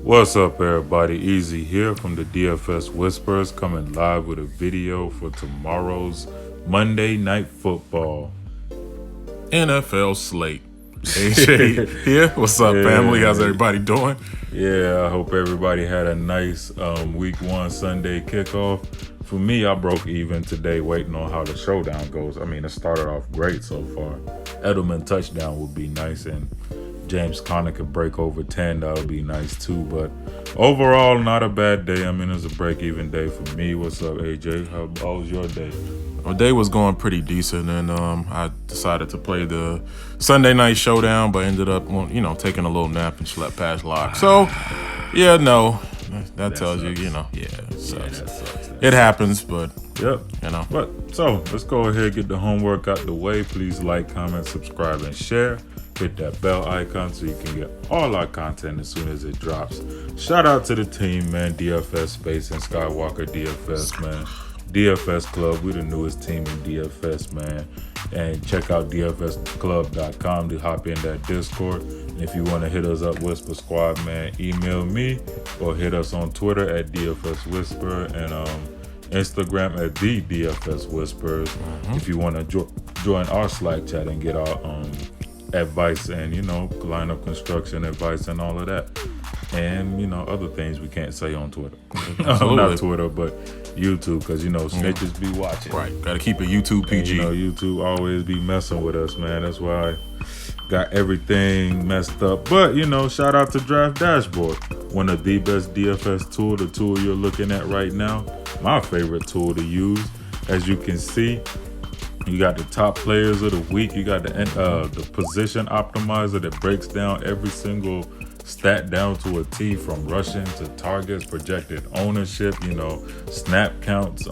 What's up, everybody? Easy here from the DFS Whisperers, coming live with a video for tomorrow's Monday Night Football NFL slate. AJ here. What's up, family? How's everybody doing? Yeah, I hope everybody had a nice week 1 Sunday kickoff. For me, I broke even today waiting on how the showdown goes. I mean, it started off great so far. Edelman touchdown would be nice, and James Conner could break over 10. That would be nice too. But overall, not a bad day. I mean, it's a break-even day for me. What's up, AJ? How was your day? My day was going pretty decent, and I decided to play the Sunday night showdown, but ended up, taking a little nap and slept past lock. So, yeah, no, that tells sucks. you, it sucks. That sucks. It happens, but Yep. But so let's go ahead, get the homework out the way. Please like, comment, subscribe, and share. Hit that bell icon so you can get all our content as soon as it drops. Shout out to the team, man. DFS Space and Skywalker DFS, man. DFS Club, we the newest team in DFS, man. And check out dfsclub.com to hop in that Discord. And if you want to hit us up, Whisper Squad, man, email me or hit us on Twitter at DFS Whisper and Instagram at the DFS Whisperers. If you want to join our Slack chat and get our advice and lineup construction advice and all of that, and other things we can't say on Twitter. Not Twitter, but YouTube, because snitches be watching. right, gotta keep it YouTube PG. And, YouTube always be messing with us, man. That's why I got everything messed up. But shout out to Draft Dashboard, one of the best DFS tool, the tool you're looking at right now. My favorite tool to use. As you can see, you got the top players of the week. You got the position optimizer that breaks down every single stat down to a T, from rushing to targets, projected ownership, snap counts,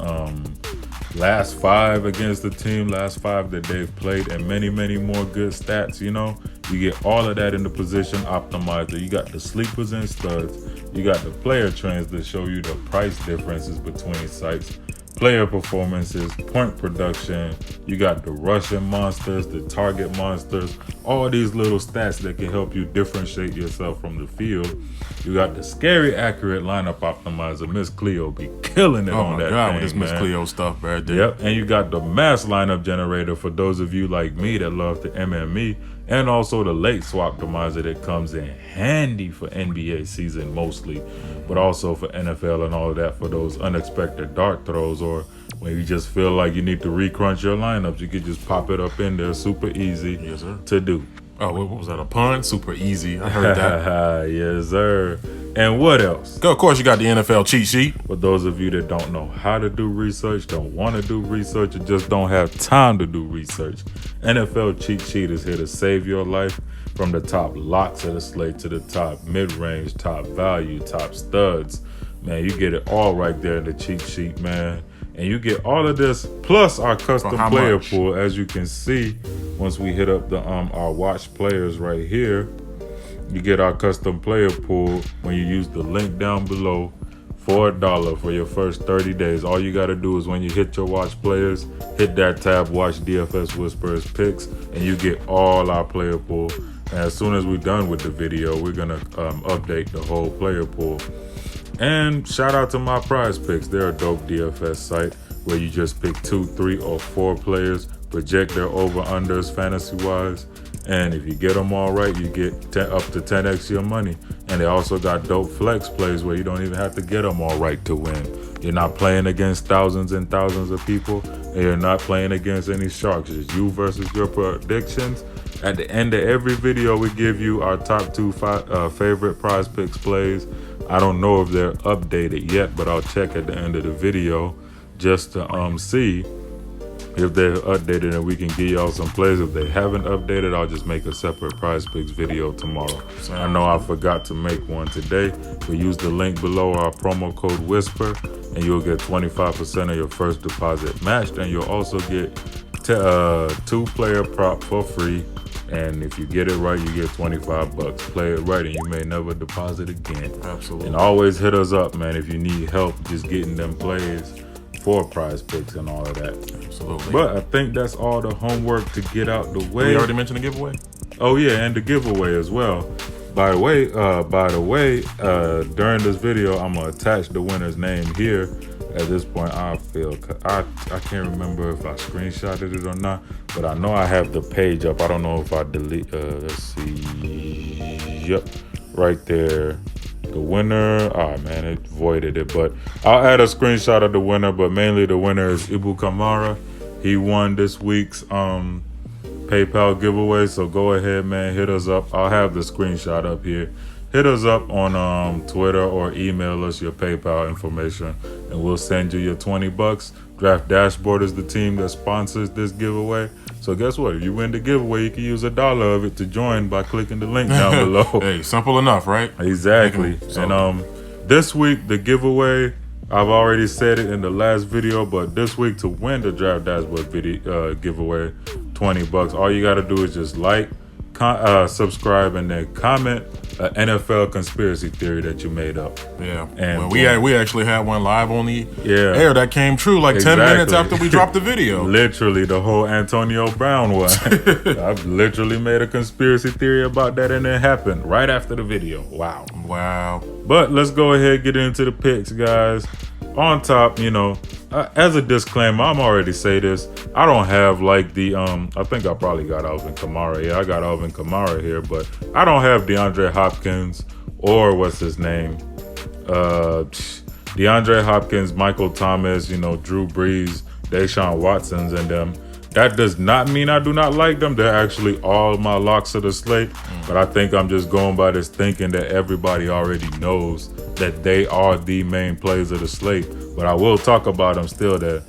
last 5 against the team, last 5 that they've played, and many, many more good stats. You get all of that in the position optimizer. You got the sleepers and studs. You got the player trends that show you the price differences between sites, player performances, point production. You got the rushing monsters, the target monsters, all these little stats that can help you differentiate yourself from the field. You got the scary accurate lineup optimizer. Miss Cleo be killing it on that thing, with this Miss Cleo stuff right there. Yep, and you got the mass lineup generator for those of you like me that love the MME, and also the late swap optimizer that comes in handy for NBA season mostly, but also for NFL and all of that for those unexpected dart throws, or when you just feel like you need to recrunch your lineups, you could just pop it up in there. Super easy to do. Oh, what was that, a pun? Super easy. I heard that. Yes, sir. And what else? Of course, you got the NFL cheat sheet. For those of you that don't know how to do research, don't want to do research, or just don't have time to do research, NFL cheat sheet is here to save your life. From the top locks of the slate to the top mid-range, top value, top studs. Man, you get it all right there in the cheat sheet, man. And you get all of this plus our custom player pool. As you can see, once we hit up the our watch players right here, you get our custom player pool when you use the link down below for $1 for your first 30 days. All you got to do is when you hit your watch players, hit that tab, watch DFS Whisperers picks, and you get all our player pool. And as soon as we're done with the video, we're going to update the whole player pool. And shout out to my Prizepicks. They're a dope DFS site where you just pick 2, 3, or 4 players, project their over-unders fantasy-wise, and if you get them all right, you get up to 10x your money. And they also got dope flex plays where you don't even have to get them all right to win. You're not playing against thousands and thousands of people, and you're not playing against any sharks. It's you versus your predictions. At the end of every video, we give you our top 2 favorite Prizepicks plays. I don't know if they're updated yet, but I'll check at the end of the video just to see if they're updated, and we can give y'all some plays. If they haven't updated, I'll just make a separate Prizepicks video tomorrow. I know I forgot to make one today, but use the link below, our promo code Whisper, and you'll get 25% of your first deposit matched, and you'll also get 2-player prop for free. And if you get it right, you get $25. Play it right, and you may never deposit again. Absolutely. And always hit us up, man, if you need help just getting them plays for Prizepicks and all of that. Absolutely. But I think that's all the homework to get out the way. We already mentioned the giveaway? Oh, yeah, and the giveaway as well. By the way, during this video, I'm gonna attach the winner's name here. At this point, I can't remember if I screenshotted it or not, but I know I have the page up. I don't know if I delete. Let's see. Yep, right there. The winner. Oh man, it voided it, but I'll add a screenshot of the winner. But mainly, the winner is Ibu Kamara. He won this week's PayPal giveaway, so go ahead, man, hit us up. I'll have the screenshot up here. Hit us up on Twitter or email us your PayPal information, and we'll send you your $20. Draft Dashboard is the team that sponsors this giveaway. So guess what? If you win the giveaway, you can use $1 of it to join by clicking the link down below. Hey, simple enough, right? Exactly. And this week the giveaway, I've already said it in the last video, but this week to win the Draft Dashboard video giveaway, $20. All you got to do is just like, subscribe, and then comment an NFL conspiracy theory that you made up. Yeah, and well, we actually had one live on the air that came true like 10 minutes after we dropped the video. Literally, the whole Antonio Brown one. I've literally made a conspiracy theory about that, and it happened right after the video. Wow. But let's go ahead and get into the picks, guys. On top, as a disclaimer, I'm already say this. I don't have like the I think I probably got Alvin Kamara. Yeah, I got Alvin Kamara here, but I don't have DeAndre Hopkins or what's his name? DeAndre Hopkins, Michael Thomas, Drew Brees, Deshaun Watson's and them. That does not mean I do not like them. They're actually all my locks of the slate. But I think I'm just going by this thinking that everybody already knows that they are the main plays of the slate. But I will talk about them still. That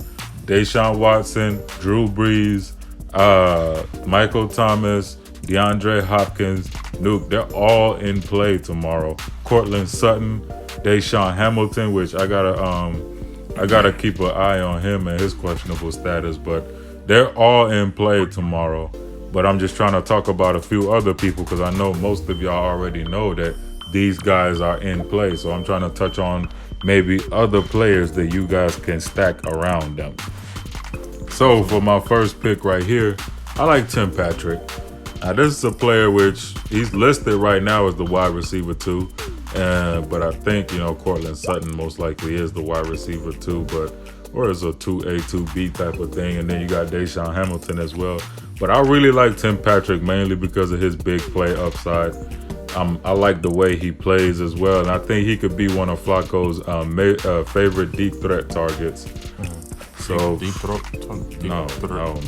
Deshaun Watson, Drew Brees, Michael Thomas, DeAndre Hopkins, Nuke, they're all in play tomorrow. Cortland Sutton, Deshaun Hamilton, which I gotta keep an eye on him and his questionable status, but they're all in play tomorrow. But I'm just trying to talk about a few other people because I know most of y'all already know that these guys are in play. So I'm trying to touch on maybe other players that you guys can stack around them. So for my first pick right here, I like Tim Patrick. Now this is a player which he's listed right now as the wide receiver 2. But I think, Cortland Sutton most likely is the wide receiver 2, or is a 2A, 2B type of thing. And then you got Deshaun Hamilton as well. But I really like Tim Patrick mainly because of his big play upside. I like the way he plays as well. And I think he could be one of Flacco's favorite deep threat targets. So deep threat. No,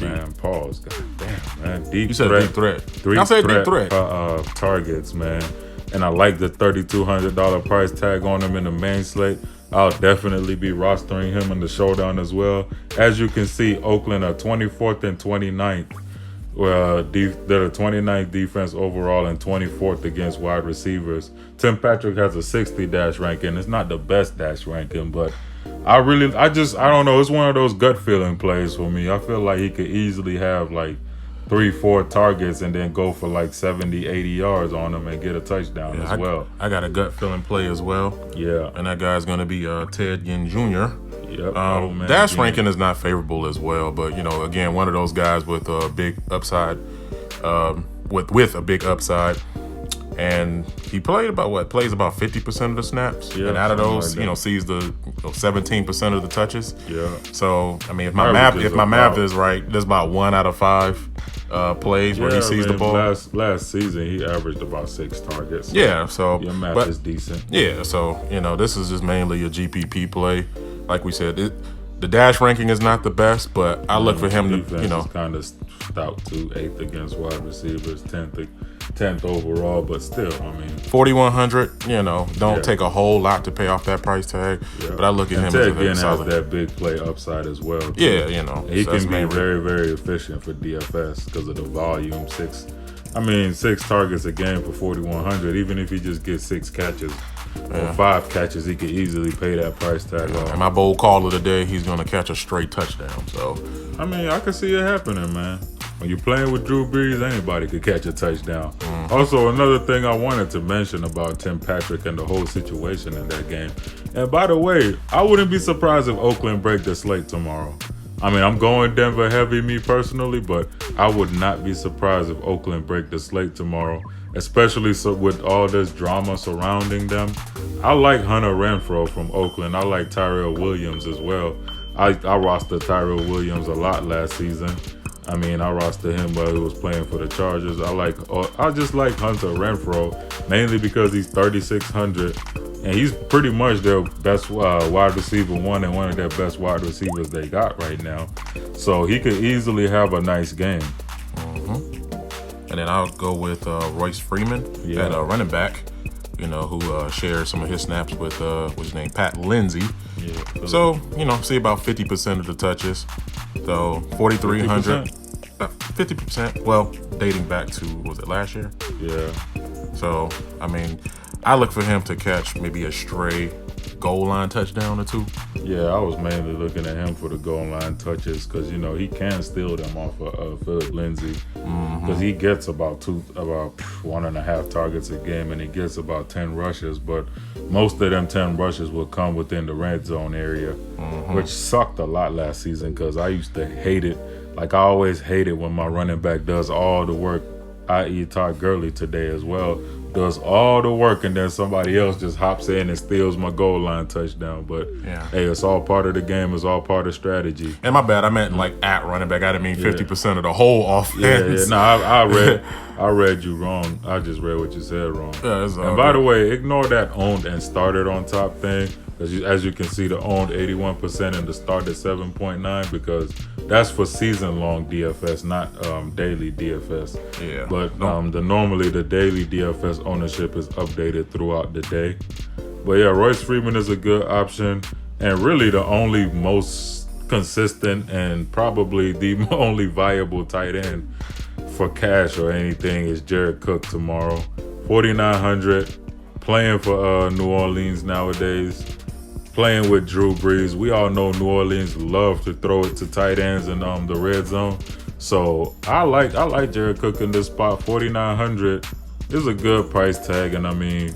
man. Pause. God damn, man. Deep you said threat. Deep threat. I said deep threat. Targets, man. And I like the $3,200 price tag on him in the main slate. I'll definitely be rostering him in the showdown as well. As you can see, Oakland are 24th and 29th. They're the 29th defense overall and 24th against wide receivers. Tim Patrick has a 60 dash ranking. It's not the best dash ranking, but I don't know. It's one of those gut feeling plays for me. I feel like he could easily have like 3-4 targets and then go for like 70-80 yards on them and get a touchdown as well. I got a gut feeling play as well. Yeah. And that guy's going to be Ted Ginn Jr. Yep. Dash ranking is not favorable as well, but again, one of those guys with a big upside, with a big upside, and he plays about 50% of the snaps, and out of those, sees the 17% of the touches. Yeah. So I mean, if my math is right, there's about 1 out of 5 plays where he sees the ball. Last season, he averaged about 6 targets. Yeah. So your math is decent. Yeah. So this is just mainly a GPP play. Like we said, the dash ranking is not the best, but I look for him to, is kind of stout too, 8th against wide receivers, 10th overall, but still, I mean, 4,100. Don't take a whole lot to pay off that price tag, but I look at him as a solid. Has that big play upside as well. Too. Yeah, he can be very, very efficient for DFS because of the volume. 6 targets a game for 4,100. Even if he just gets 6 catches. Or 5 catches, he could easily pay that price tag off. And my bold call of the day, he's going to catch a straight touchdown. So, I mean, I can see it happening, man. When you're playing with Drew Brees, anybody could catch a touchdown. Also, another thing I wanted to mention about Tim Patrick and the whole situation in that game. And by the way, I wouldn't be surprised if Oakland break the slate tomorrow. I mean, I'm going Denver heavy, me personally, but I would not be surprised if Oakland break the slate tomorrow. especially so with all this drama surrounding them. I like Hunter Renfrow from Oakland. I like Tyrell Williams as well. I rostered Tyrell Williams a lot last season. I mean, I rostered him while he was playing for the Chargers. I just like Hunter Renfrow mainly because he's 3,600 and he's pretty much their best wide receiver one and one of their best wide receivers they got right now. So he could easily have a nice game. And then I'll go with Royce Freeman at running back, who shared some of his snaps with what's his name, Pat Lindsay. Yeah. So, see about 50% of the touches. So 4,300. 50%. Well, dating back to, was it last year? Yeah. So, I mean, I look for him to catch maybe a stray goal line touchdown or two. Yeah, I was mainly looking at him for the goal line touches because he can steal them off of Philip Lindsay because he gets about 1.5 targets a game and he gets about 10 rushes, but most of them 10 rushes will come within the red zone area, which sucked a lot last season because I used to hate it. Like I always hated when my running back does all the work, i.e. Todd Gurley today as well, does all the work and then somebody else just hops in and steals my goal line touchdown. But hey, it's all part of the game. It's all part of strategy. And my bad, I meant like at running back. I didn't mean 50% of the whole offense. No, I read you wrong. I just read what you said wrong. And by the way, ignore that owned and started on top thing. As you can see, the owned 81% and the started 7.9 because that's for season-long DFS, not daily DFS. Yeah. But normally the daily DFS ownership is updated throughout the day. But yeah, Royce Freeman is a good option, and really the only most consistent and probably the only viable tight end for cash or anything is Jared Cook tomorrow. 4,900, playing for New Orleans nowadays. Playing with Drew Brees. We all know New Orleans love to throw it to tight ends in the red zone. So I like Jared Cook in this spot. 4,900 is a good price tag, and I mean,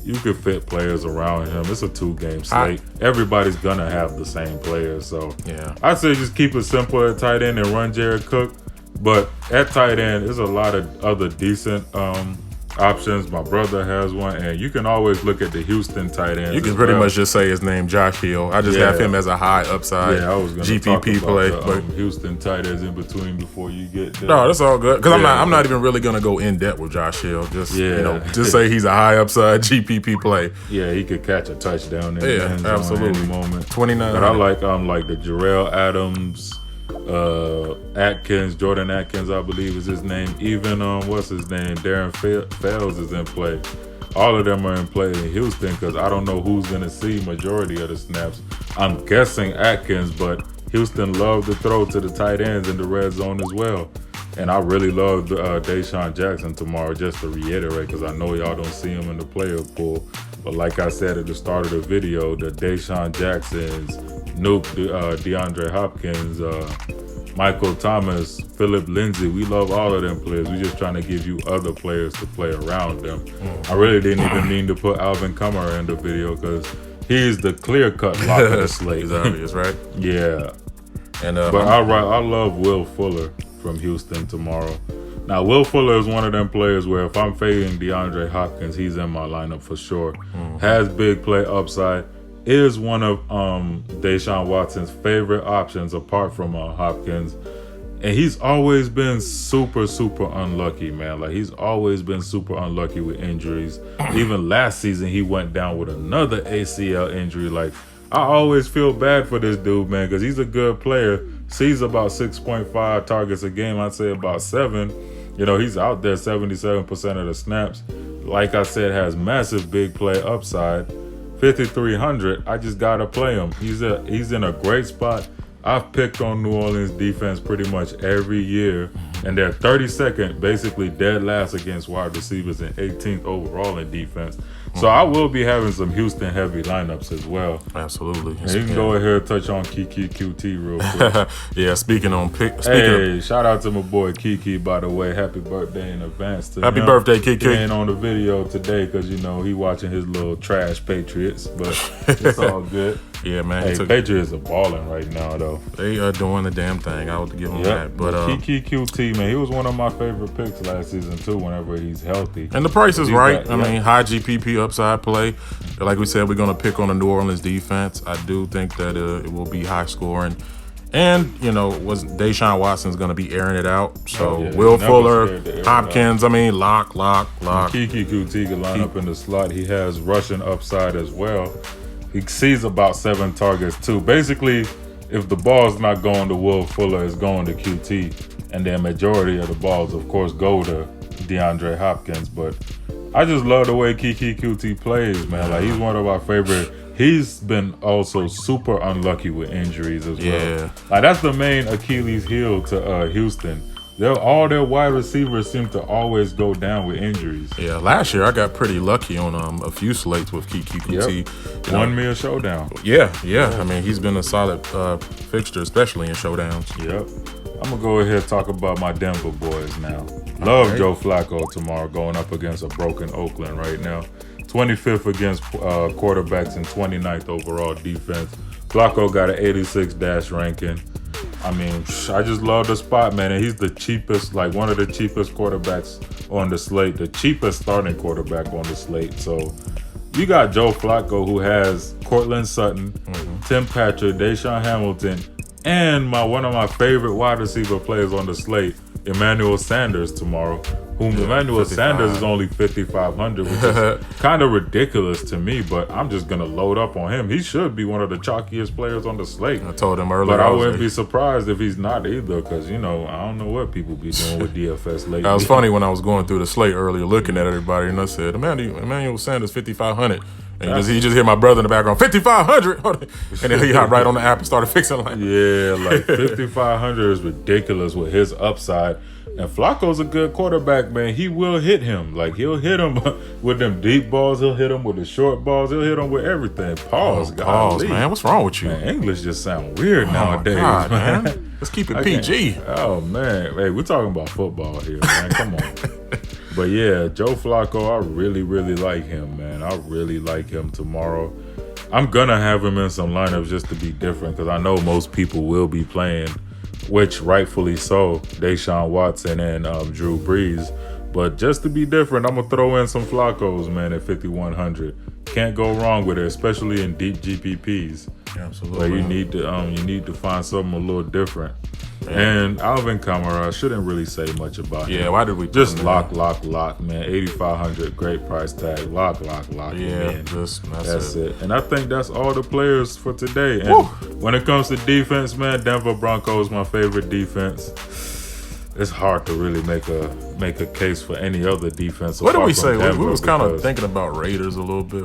you could fit players around him. It's a 2-game slate. Everybody's gonna have the same players. So I'd say just keep it simple at tight end and run Jared Cook. But at tight end, there's a lot of other decent options. My brother has one, and you can always look at the Houston tight ends. You can pretty much just say his name, Josh Hill. I just have him as a high upside I was gonna GPP play. But Houston tight ends in between before you get there. No, that's all good. Because I'm not even really gonna go in depth with Josh Hill. Just just say he's a high upside GPP play. Yeah, he could catch a touchdown in the end zone absolutely. at any moment. 29. But I like the Jarrell Adams, Jordan Atkins, I believe is his name. Even what's his name? Darren Fells is in play. All of them are in play in Houston because I don't know who's gonna see majority of the snaps. I'm guessing Atkins, but Houston love to throw to the tight ends in the red zone as well. And I really love Deshaun Jackson tomorrow, just to reiterate, because I know y'all don't see him in the player pool. But like I said at the start of the video, the Deshaun Jacksons, Nuke, DeAndre Hopkins, Michael Thomas, Philip Lindsay, we love all of them players. We're just trying to give you other players to play around them. I really didn't even mean to put Alvin Kamara in the video because he's the clear-cut lock of the slate. He's obvious, right? Yeah. And but I love Will Fuller from Houston tomorrow. Now, Will Fuller is one of them players where if I'm fading DeAndre Hopkins, he's in my lineup for sure. Has big play upside. Is one of Deshaun Watson's favorite options apart from Hopkins. And he's always been super, super unlucky, man. Like, he's always been super unlucky with injuries. Even last season, he went down with another ACL injury. Like, I always feel bad for this dude, man, because he's a good player. Sees about 6.5 targets a game. I'd say about 7. You know, he's out there 77% of the snaps. Like I said, has massive big play upside. 5,300, I just got to play him. He's in a great spot. I've picked on New Orleans defense pretty much every year, and they're 32nd, basically dead last against wide receivers and 18th overall in defense. So I will be having some Houston heavy lineups as well. Absolutely. And you can go ahead and touch on Kiki QT real quick. Yeah, speaking shout out to my boy Kiki, by the way. Happy birthday in advance to Happy him. birthday, Kiki. He ain't on the video today because, you know, he watching his little trash Patriots, but it's all good. Yeah, man. Hey, Patriots are balling right now, though. They are doing the damn thing. I would give them that. But Kiki QT, man, he was one of my favorite picks last season too. Whenever he's healthy, and the price is right. I mean, high GPP upside play. Like we said, we're gonna pick on the New Orleans defense. I do think that it will be high scoring. And, was Deshaun Watson's going to be airing it out. So, Will Fuller, Hopkins, lock. Kiki QT can line up in the slot. He has rushing upside as well. He sees about 7 targets, too. Basically, if the ball's not going to Will Fuller, it's going to QT. And then majority of the balls, of course, go to DeAndre Hopkins. But I just love the way Kiki QT plays, man. Like, he's one of our favorite. He's been also super unlucky with injuries as well. Yeah. Like, that's the main Achilles heel to Houston. All their wide receivers seem to always go down with injuries. Yeah, last year I got pretty lucky on a few slates with Kiki QT. Yep. Won me a showdown. Yeah. I mean, he's been a solid fixture, especially in showdowns. Yep. I'm going to go ahead and talk about my Denver boys now. Love Joe Flacco tomorrow going up against a broken Oakland right now. 25th against quarterbacks and 29th overall defense. Flacco got an 86 dash ranking. I mean, I just love the spot, man. And he's the cheapest, like one of the cheapest quarterbacks on the slate, the cheapest starting quarterback on the slate. So you got Joe Flacco, who has Cortland Sutton, Tim Patrick, Deshaun Hamilton, and one of my favorite wide receiver players on the slate, Emmanuel Sanders tomorrow. Emmanuel Sanders is only 5,500, which is kind of ridiculous to me, but I'm just going to load up on him. He should be one of the chalkiest players on the slate. I told him earlier. But I wouldn't be surprised if he's not either, because, I don't know what people be doing with DFS lately. That was funny when I was going through the slate earlier, looking at everybody, and I said, Emmanuel Sanders, 5,500. And you just hear my brother in the background, 5,500. And then he hopped right on the app and started fixing it. Like 5,500 is ridiculous with his upside. And Flacco's a good quarterback, man. He will hit him. Like, he'll hit him with them deep balls. He'll hit him with the short balls. He'll hit him with everything. Pause, man. What's wrong with you? Man, English just sound weird nowadays, God, man. Let's keep it PG. Oh, man. Hey, we're talking about football here, man. Come on. But, yeah, Joe Flacco, I really, really like him, man. I really like him tomorrow. I'm going to have him in some lineups just to be different, because I know most people will be playing, which rightfully so, Deshaun Watson and Drew Brees. But just to be different, I'm going to throw in some Flaccos, man, at 5,100. Can't go wrong with it, especially in deep GPPs. Absolutely. But you need to find something a little different. And Alvin Kamara, shouldn't really say much about him. Yeah, why did we just lock, man? 8,500, great price tag. Lock. Yeah, man. that's it. And I think that's all the players for today. And when it comes to defense, man, Denver Broncos my favorite defense. It's hard to really make a case for any other defense. What did we say? We was kind of thinking about Raiders a little bit.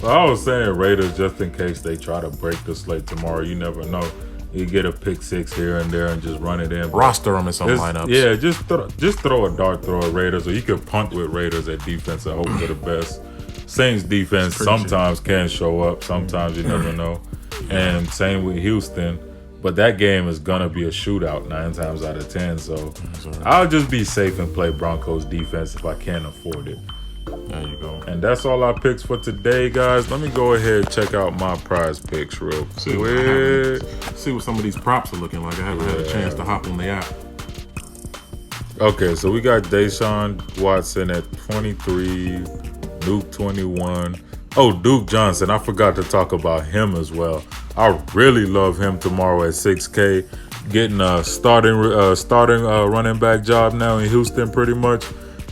I was saying Raiders just in case they try to break the slate tomorrow. You never know. You get a pick six here and there and just run it in. Roster them in some lineups. Yeah, just throw a dart throw at Raiders, or you can punt with Raiders at defense and hope for the best. Saints defense sometimes can show up. Sometimes you never know. And same with Houston. But that game is going to be a shootout 9 times out of 10. So I'll just be safe and play Broncos defense if I can afford it. There you go. And that's all our picks for today, guys. Let me go ahead and check out my prize picks real quick. See what some of these props are looking like. I haven't had a chance to hop on the app. Okay, so we got Deshaun Watson at 23, Duke 21. Oh, Duke Johnson. I forgot to talk about him as well. I really love him tomorrow at 6K. Getting a starting running back job now in Houston pretty much.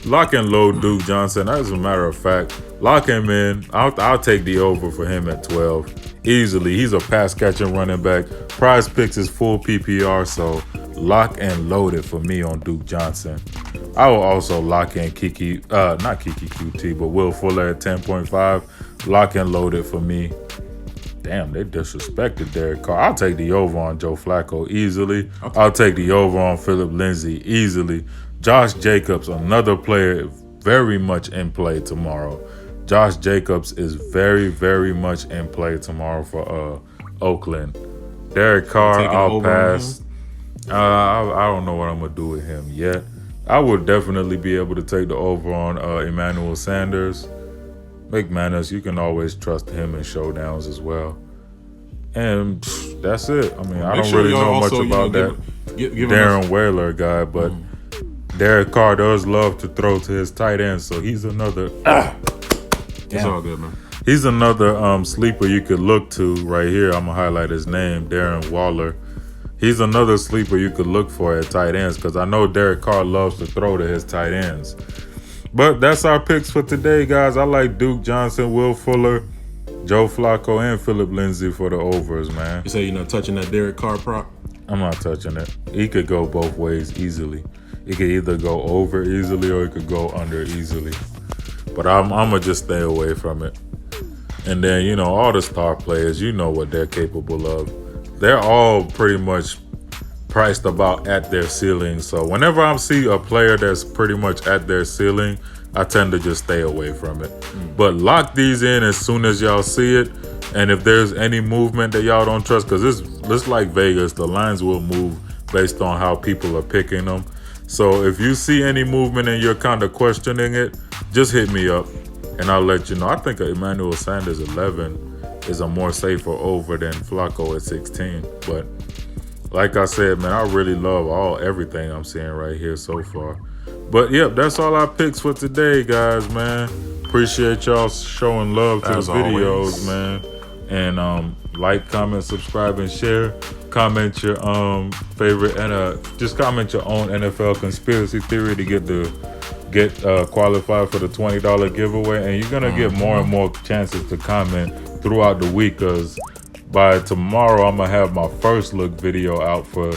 Lock and load Duke Johnson. As a matter of fact, lock him in. I'll take the over for him at 12. Easily. He's a pass catching running back. Prizepicks is full PPR, so lock and load it for me on Duke Johnson. I will also lock in not Kiki QT, but Will Fuller at 10.5. Lock and load it for me. Damn, they disrespected Derek Carr. I'll take the over on Joe Flacco easily. Okay. I'll take the over on Phillip Lindsay easily. Josh Jacobs, another player very much in play tomorrow. Josh Jacobs is very, very much in play tomorrow for Oakland. Derek Carr, I'll pass. I don't know what I'm going to do with him yet. I would definitely be able to take the over on Emmanuel Sanders. McManus, you can always trust him in showdowns as well. And that's it. I mean, I Make don't sure really y'all know much also, about that give Darren Whaler guy, but Derek Carr does love to throw to his tight end, so he's another. It's all good, man. He's another sleeper you could look to right here. I'm gonna highlight his name, Darren Waller. He's another sleeper you could look for at tight ends because I know Derek Carr loves to throw to his tight ends. But that's our picks for today, guys. I like Duke Johnson, Will Fuller, Joe Flacco, and Philip Lindsay for the overs, man. You say you're not touching that Derek Carr prop? I'm not touching it. He could go both ways easily. He could either go over easily or he could go under easily. But I'm gonna just stay away from it. And then, you know, all the star players, you know what they're capable of. They're all pretty much priced about at their ceiling. So whenever I see a player that's pretty much at their ceiling, I tend to just stay away from it. But lock these in as soon as y'all see it. And if there's any movement that y'all don't trust, because it's like Vegas, the lines will move based on how people are picking them. So if you see any movement and you're kind of questioning it, just hit me up and I'll let you know. I think Emmanuel Sanders 11 is a more safer over than Flacco at 16. But like I said, man, I really love everything I'm seeing right here so far. But yep, that's all our picks for today, guys, man. Appreciate y'all showing love to As the videos, always. man. And like, comment, subscribe, and share. Comment your favorite and just comment your own NFL conspiracy theory to get qualified for the $20 giveaway. And you're gonna get more and more chances to comment throughout the week, because by tomorrow I'm gonna have my first look video out for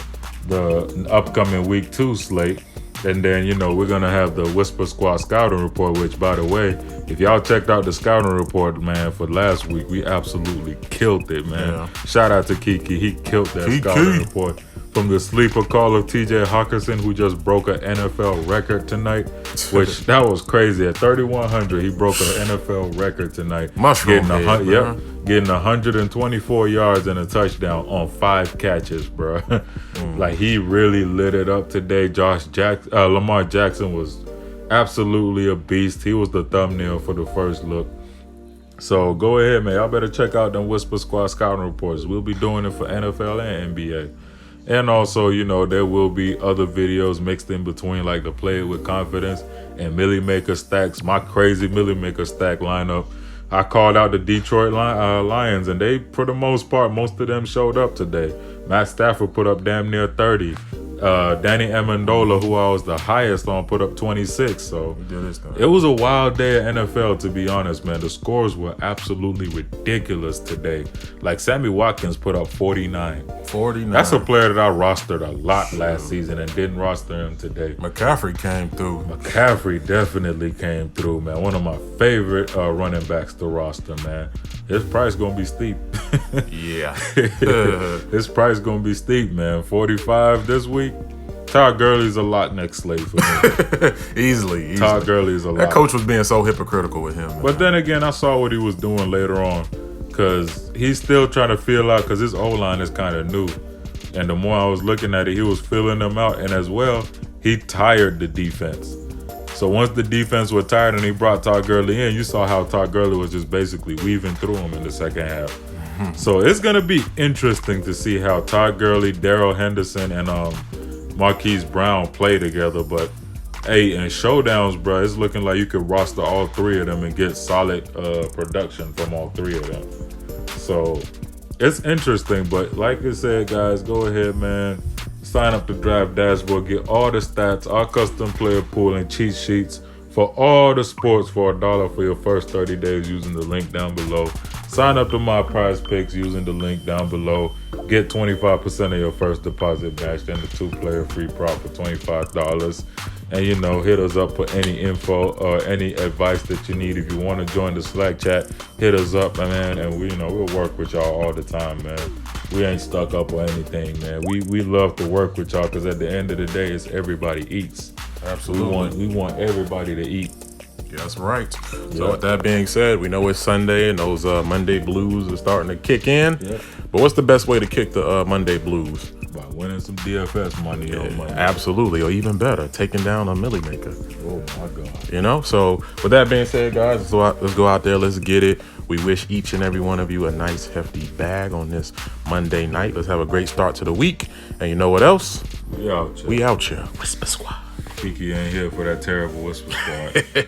the upcoming week 2 slate. And then, you know, we're going to have the Whisper Squad scouting report, which, by the way, if y'all checked out the scouting report, man, for last week, we absolutely killed it, man. Yeah. Shout out to Kiki. He killed that scouting report. From the sleeper call of TJ Hawkinson, who just broke an NFL record tonight, which that was crazy. At 3,100, he broke an NFL record tonight. Mushroom Getting 124 yards and a touchdown on 5 catches, bro. Like, he really lit it up today. Lamar Jackson was absolutely a beast. He was the thumbnail for the first look. So go ahead, man. Y'all better check out them Whisper Squad scouting reports. We'll be doing it for NFL and NBA. And also, you know, there will be other videos mixed in between, like the Play It With Confidence and Millie Maker Stacks, my crazy Millie Maker Stack lineup. I called out the Detroit Lions, and they, for the most part, most of them showed up today. Matt Stafford put up damn near 30. Danny Amendola, who I was the highest on, put up 26. So it was a wild day at NFL, to be honest, man. The scores were absolutely ridiculous today. Like, Sammy Watkins put up 49. 49. That's a player that I rostered a lot last season and didn't roster him today. McCaffrey came through. McCaffrey definitely came through, man. One of my favorite running backs to roster, man. His price gonna be steep. Yeah. His price gonna be steep, man. 45 this week. Todd Gurley's a lot next slate for me. Easily. Todd Gurley's a lot. That coach was being so hypocritical with him, man. But then again, I saw what he was doing later on, because he's still trying to feel out, because his O-line is kind of new. And the more I was looking at it, he was filling them out. And as well, he tired the defense. So once the defense was tired and he brought Todd Gurley in, you saw how Todd Gurley was just basically weaving through him in the second half. So it's going to be interesting to see how Todd Gurley, Darrell Henderson, and Marquise Brown play together. But, hey, in showdowns, bro, it's looking like you could roster all 3 of them and get solid production from all 3 of them. So it's interesting. But like I said, guys, go ahead, man. Sign up to Draft Dashboard. Get all the stats, our custom player pool, and cheat sheets for all the sports for $1 for your first 30 days using the link down below. Sign up to my Prizepicks using the link down below. Get 25% of your first deposit matched and the 2-player free prop for $25. And, you know, hit us up for any info or any advice that you need. If you want to join the Slack chat, hit us up, man. And we'll work with y'all all the time, man. We ain't stuck up or anything, man. We love to work with y'all, because at the end of the day, it's everybody eats. Absolutely. We want everybody to eat. That's right. So with that being said, we know it's Sunday and those Monday blues are starting to kick in. Yep. But what's the best way to kick the Monday blues? By winning some DFS money on Monday. Absolutely. Or even better, taking down a Millie Maker. Oh, my God. You know? So with that being said, guys, let's go out there. Let's get it. We wish each and every one of you a nice, hefty bag on this Monday night. Let's have a great start to the week. And you know what else? We out here. We out here. Whisper Squad. Kiki ain't here for that terrible Whisper Squad.